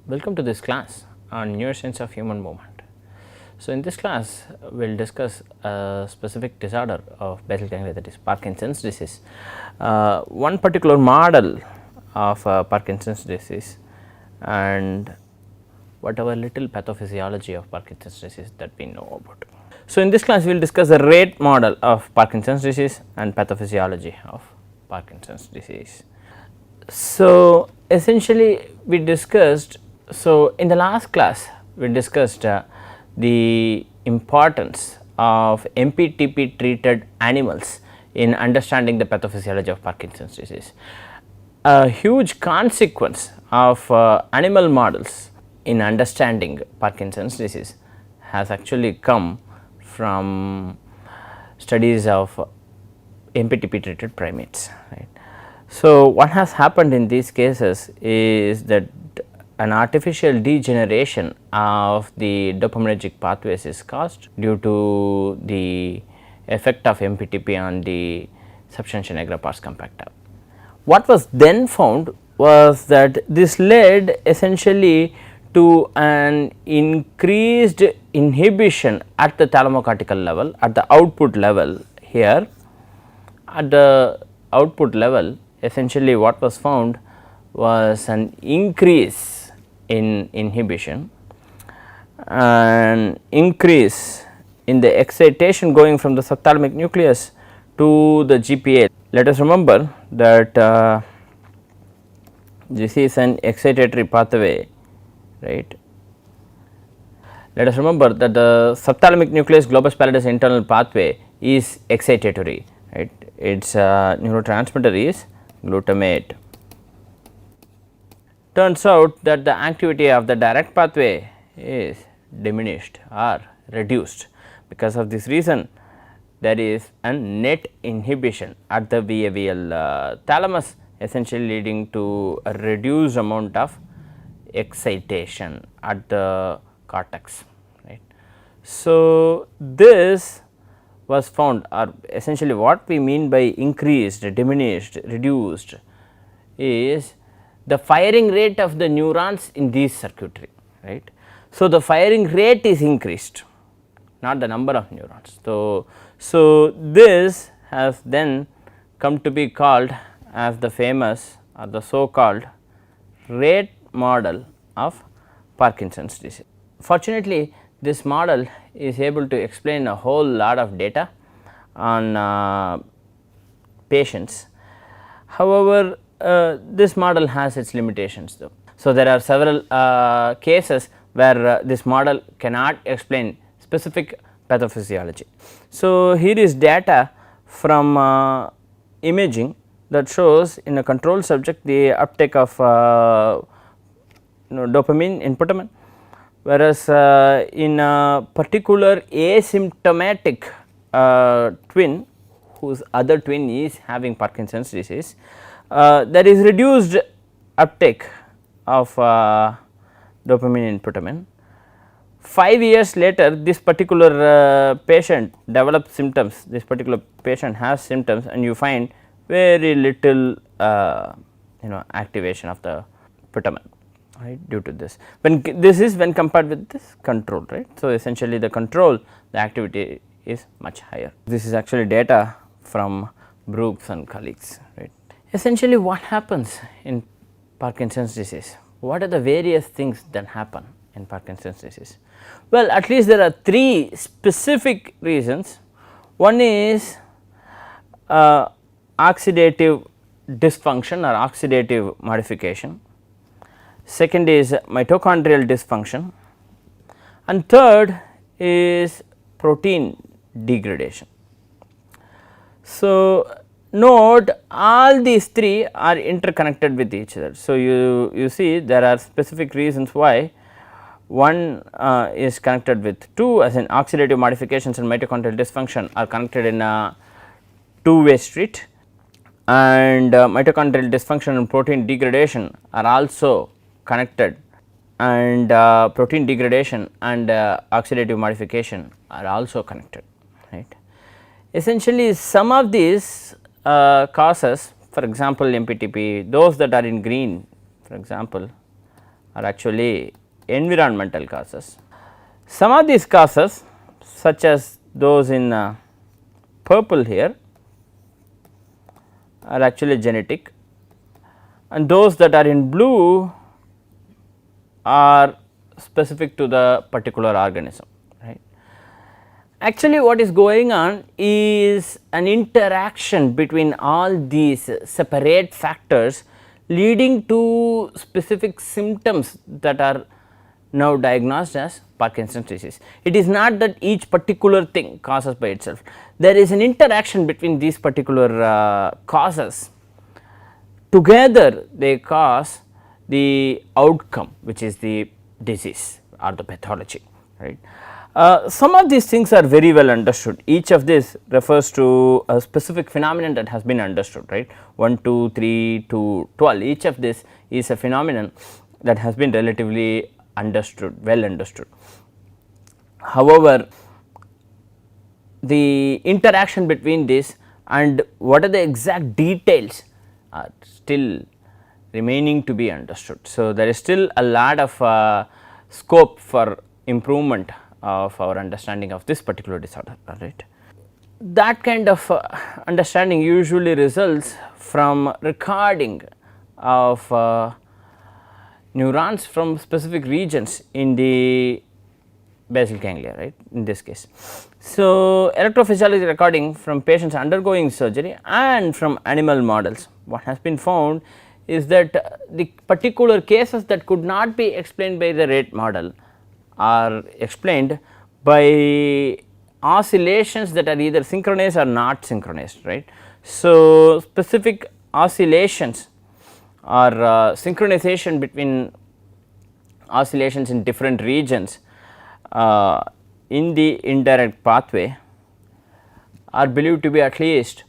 Welcome to this class on Neuroscience of Human Movement. So, in this class we will discuss a specific disorder of basal ganglia, that is Parkinson's disease. One particular model of Parkinson's disease and whatever little pathophysiology of Parkinson's disease that we know about. So, in this class we will discuss the rate model of Parkinson's disease and pathophysiology of Parkinson's disease. So, essentially we discussed, so in the last class we discussed the importance of MPTP treated animals in understanding the pathophysiology of Parkinson's disease. A huge consequence of animal models in understanding Parkinson's disease has actually come from studies of MPTP treated primates, right. So, what has happened in these cases is that an artificial degeneration of the dopaminergic pathways is caused due to the effect of MPTP on the substantia nigra pars compacta. What was then found was that this led essentially to an increased inhibition at the thalamocortical level, at the output level here. At the output level, essentially what was found was an increase in inhibition, an increase in the excitation going from the subthalamic nucleus to the GPA. Let us remember that this is an excitatory pathway, right. Let us remember that the subthalamic nucleus globus pallidus internal pathway is excitatory, right. Its neurotransmitter is glutamate. Turns out that the activity of the direct pathway is diminished or reduced. Because of this reason, there is a net inhibition at the VAVL thalamus, essentially leading to a reduced amount of excitation at the cortex, right. So, this was found, or essentially what we mean by increased, diminished, reduced is the firing rate of the neurons in these circuitry, right. So, the firing rate is increased, not the number of neurons. So, this has then come to be called as the famous or the so called rate model of Parkinson's disease. Fortunately, this model is able to explain a whole lot of data on patients. However, this model has its limitations though. So, there are several cases where this model cannot explain specific pathophysiology. So, here is data from imaging that shows in a control subject the uptake of dopamine in putamen, whereas in a particular asymptomatic twin whose other twin is having Parkinson's disease, there is reduced uptake of dopamine in putamen. 5 years later, this particular patient develops symptoms, this particular patient has symptoms, and you find very little activation of the putamen, right, due to this. When this is when compared with this control, right. So, essentially the control, the activity is much higher. This is actually data from Brooks and colleagues, right. Essentially what happens in Parkinson's disease? What are the various things that happen in Parkinson's disease? Well, at least there are 3 specific reasons. One is oxidative dysfunction or oxidative modification. Second is mitochondrial dysfunction, and third is protein degradation. So, note all these 3 are interconnected with each other. So, you see there are specific reasons why one is connected with 2, as in oxidative modifications and mitochondrial dysfunction are connected in a two-way street, and mitochondrial dysfunction and protein degradation are also connected, and protein degradation and oxidative modification are also connected, right. Essentially some of these causes, for example, MPTP, those that are in green, for example, are actually environmental causes. Some of these causes, such as those in purple here, are actually genetic, and those that are in blue are specific to the particular organism, right. Actually, what is going on is an interaction between all these separate factors leading to specific symptoms that are now diagnosed as Parkinson's disease. It is not that each particular thing causes by itself, there is an interaction between these particular causes. Together they cause the outcome, which is the disease or the pathology, right. Some of these things are very well understood. Each of this refers to a specific phenomenon that has been understood, right. 1, 2, 3 to 12, each of this is a phenomenon that has been relatively understood, well understood. However, the interaction between this and what are the exact details are still remaining to be understood. So, there is still a lot of scope for improvement of our understanding of this particular disorder, right. That kind of understanding usually results from recording of neurons from specific regions in the basal ganglia, right, in this case. So, electrophysiology recording from patients undergoing surgery and from animal models, what has been found is that the particular cases that could not be explained by the rate model are explained by oscillations that are either synchronous or not synchronous, right. So, specific oscillations or synchronization between oscillations in different regions in the indirect pathway are believed to be at least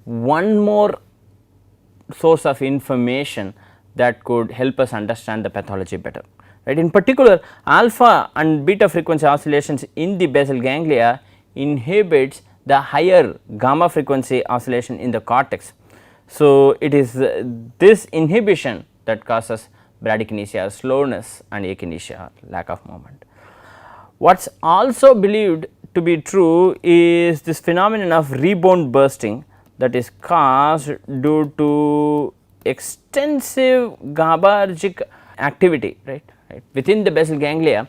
one more source of information that could help us understand the pathology better, right. In particular, alpha and beta frequency oscillations in the basal ganglia inhibits the higher gamma frequency oscillation in the cortex. So, it is this inhibition that causes bradykinesia, slowness, and akinesia, lack of movement. What is also believed to be true is this phenomenon of rebound bursting that is caused due to extensive GABAergic activity, right within the basal ganglia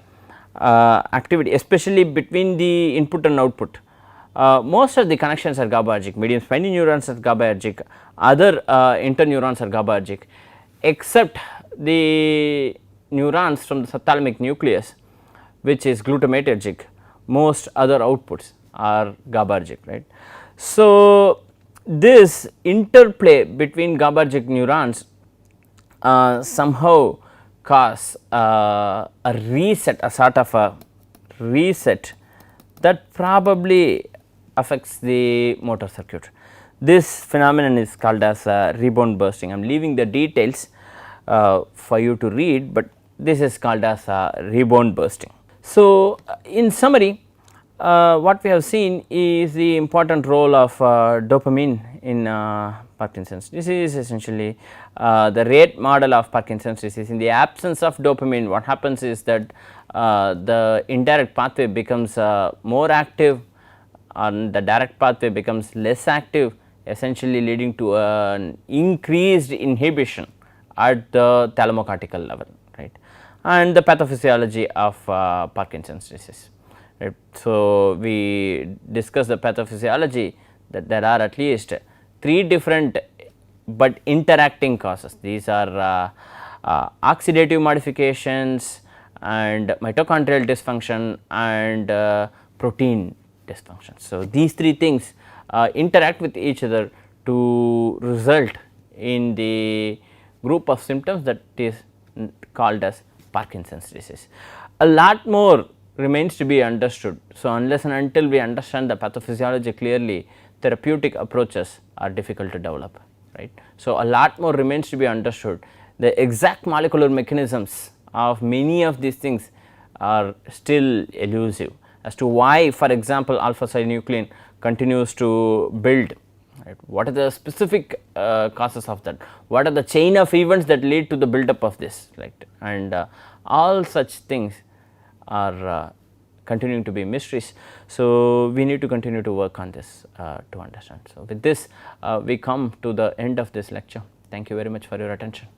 activity, especially between the input and output. Most of the connections are GABAergic, medium spiny neurons are GABAergic, other interneurons are GABAergic, except the neurons from the subthalamic nucleus, which is glutamatergic. Most other outputs are GABAergic, right. So, this interplay between GABAergic neurons somehow cause a reset, a sort of a reset that probably affects the motor circuit. This phenomenon is called as rebound bursting. I am leaving the details for you to read, but this is called as rebound bursting. So, in summary, what we have seen is the important role of dopamine in Parkinson's disease. Essentially, the rate model of Parkinson's disease, in the absence of dopamine, what happens is that the indirect pathway becomes more active and the direct pathway becomes less active, essentially leading to an increased inhibition at the thalamocortical level, right, and the pathophysiology of Parkinson's disease. Right. So, we discussed the pathophysiology, that there are at least 3 different but interacting causes. These are oxidative modifications and mitochondrial dysfunction and protein dysfunction. So, these 3 things interact with each other to result in the group of symptoms that is called as Parkinson's disease. A lot more remains to be understood. So, unless and until we understand the pathophysiology clearly, therapeutic approaches are difficult to develop, right. So, a lot more remains to be understood. The exact molecular mechanisms of many of these things are still elusive as to why, for example, alpha synuclein continues to build right? What are the specific causes of that? What are the chain of events that lead to the build-up of this, right? And all such things are continuing to be mysteries. So, we need to continue to work on this to understand. So, with this we come to the end of this lecture. Thank you very much for your attention.